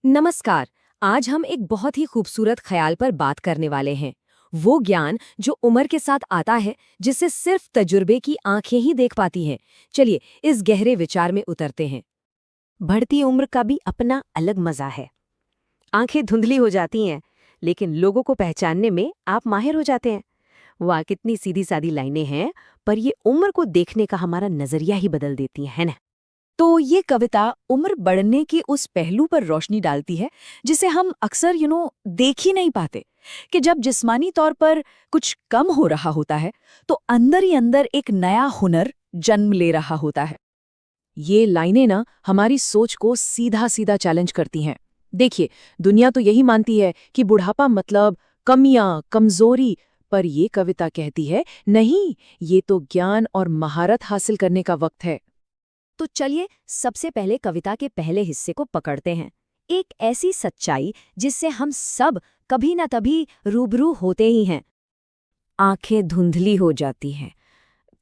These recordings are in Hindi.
नमस्कार। आज हम एक बहुत ही खूबसूरत ख्याल पर बात करने वाले हैं। वो ज्ञान जो उम्र के साथ आता है, जिसे सिर्फ तजुर्बे की आंखें ही देख पाती हैं। चलिए इस गहरे विचार में उतरते हैं। बढ़ती उम्र का भी अपना अलग मजा है। आंखें धुंधली हो जाती हैं, लेकिन लोगों को पहचानने में आप माहिर हो जाते हैं। वाह, कितनी सीधी सादी लाइनें हैं, पर ये उम्र को देखने का हमारा नजरिया ही बदल देती है ना। तो ये कविता उम्र बढ़ने के उस पहलू पर रोशनी डालती है जिसे हम अक्सर देख ही नहीं पाते, कि जब जिस्मानी तौर पर कुछ कम हो रहा होता है तो अंदर ही अंदर एक नया हुनर जन्म ले रहा होता है। ये लाइनें ना हमारी सोच को सीधा सीधा चैलेंज करती हैं। देखिए, दुनिया तो यही मानती है कि बुढ़ापा मतलब कमियां, कमजोरी। पर ये कविता कहती है नहीं, ये तो ज्ञान और महारत हासिल करने का वक्त है। तो चलिए सबसे पहले कविता के पहले हिस्से को पकड़ते हैं। एक ऐसी सच्चाई जिससे हम सब कभी न कभी रूबरू होते ही हैं। आंखें धुंधली हो जाती हैं।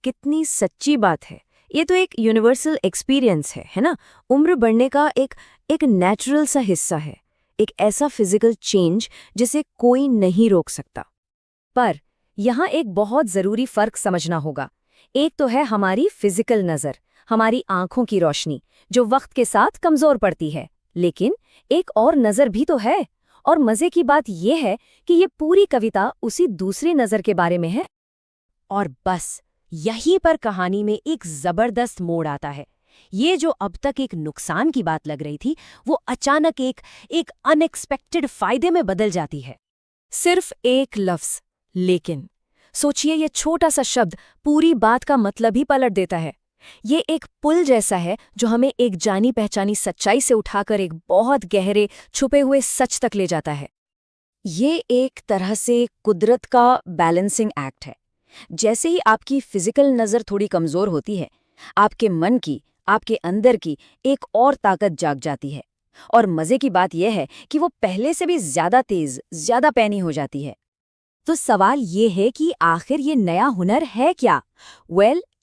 कितनी सच्ची बात है। ये तो एक यूनिवर्सल एक्सपीरियंस है ना। उम्र बढ़ने का एक नेचुरल सा हिस्सा है, एक ऐसा फिजिकल चेंज जिसे कोई नहीं रोक सकता। पर यहाँ एक बहुत जरूरी फर्क समझना होगा। एक तो है हमारी फिजिकल नजर, हमारी आंखों की रोशनी, जो वक्त के साथ कमजोर पड़ती है। लेकिन एक और नजर भी तो है। और मजे की बात यह है कि ये पूरी कविता उसी दूसरी नजर के बारे में है। और बस यहीं पर कहानी में एक जबरदस्त मोड़ आता है। ये जो अब तक एक नुकसान की बात लग रही थी, वो अचानक एक अनएक्सपेक्टेड फायदे में बदल जाती है। सिर्फ एक लफ्ज, लेकिन सोचिए, ये छोटा सा शब्द पूरी बात का मतलब ही पलट देता है। ये एक पुल जैसा है जो हमें एक जानी पहचानी सच्चाई से उठाकर एक बहुत गहरे छुपे हुए सच तक ले जाता है। ये एक तरह से कुदरत का बैलेंसिंग एक्ट है। जैसे ही आपकी फिजिकल नज़र थोड़ी कमज़ोर होती है, आपके मन की, आपके अंदर की एक और ताकत जाग जाती है। और मज़े की बात यह है कि वो पहले से भी ज़्यादा तेज़, ज़्यादा पैनी हो जाती है। तो सवाल ये है कि आखिर ये नया हुनर है क्या?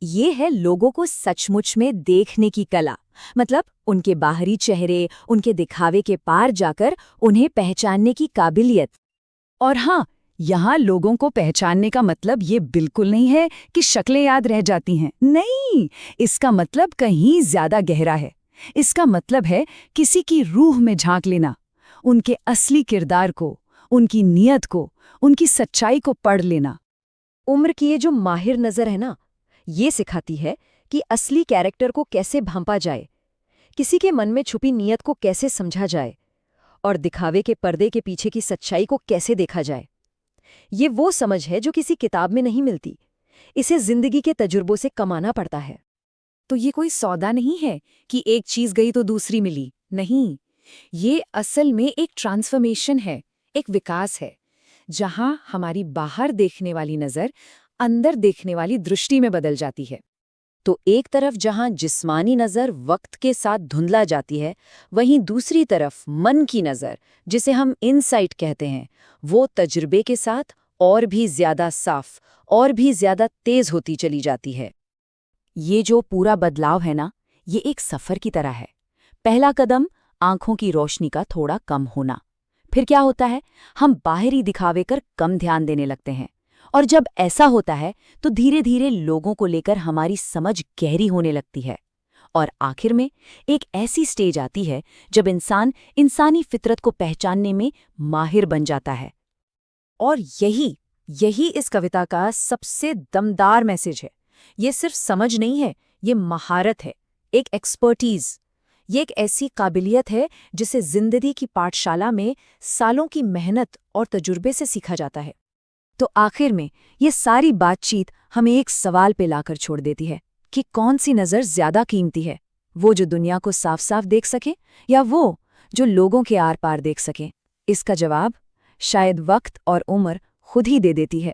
ये है लोगों को सचमुच में देखने की कला। मतलब उनके बाहरी चेहरे, उनके दिखावे के पार जाकर उन्हें पहचानने की काबिलियत। और हाँ, यहाँ लोगों को पहचानने का मतलब ये बिल्कुल नहीं है कि शक्लें याद रह जाती हैं। नहीं, इसका मतलब कहीं ज्यादा गहरा है। इसका मतलब है किसी की रूह में झांक लेना, उनके असली किरदार को, उनकी नीयत को, उनकी सच्चाई को पढ़ लेना। उम्र की ये जो माहिर नज़र है ना, ये सिखाती है कि असली कैरेक्टर को कैसे भांपा जाए, किसी के मन में छुपी नीयत को कैसे समझा जाए, और दिखावे के पर्दे के पीछे की सच्चाई को कैसे देखा जाए। ये वो समझ है जो किसी किताब में नहीं मिलती। इसे जिंदगी के तजुर्बों से कमाना पड़ता है। तो ये कोई सौदा नहीं है कि एक चीज गई तो दूसरी मिली। नहीं, ये असल में एक ट्रांसफॉर्मेशन है, एक विकास है, जहां हमारी बाहर देखने वाली नज़र अंदर देखने वाली दृष्टि में बदल जाती है। तो एक तरफ जहां जिस्मानी नज़र वक्त के साथ धुंधला जाती है, वहीं दूसरी तरफ मन की नज़र, जिसे हम इनसाइट कहते हैं, वो तजुर्बे के साथ और भी ज्यादा साफ और भी ज्यादा तेज होती चली जाती है। ये जो पूरा बदलाव है ना, ये एक सफर की तरह है। पहला कदम आंखों की रोशनी का थोड़ा कम होना। फिर क्या होता है, हम बाहरी दिखावे कर कम ध्यान देने लगते हैं। और जब ऐसा होता है तो धीरे धीरे लोगों को लेकर हमारी समझ गहरी होने लगती है। और आखिर में एक ऐसी स्टेज आती है जब इंसान इंसानी फितरत को पहचानने में माहिर बन जाता है। और यही इस कविता का सबसे दमदार मैसेज है। ये सिर्फ समझ नहीं है, ये महारत है, एक एक्सपर्टीज। ये एक ऐसी काबिलियत है जिसे जिंदगी की पाठशाला में सालों की मेहनत और तजुर्बे से सीखा जाता है। तो आखिर में ये सारी बातचीत हमें एक सवाल पे लाकर छोड़ देती है कि कौन सी नज़र ज्यादा कीमती है, वो जो दुनिया को साफ साफ देख सके, या वो जो लोगों के आर पार देख सके? इसका जवाब शायद वक्त और उम्र खुद ही दे देती है।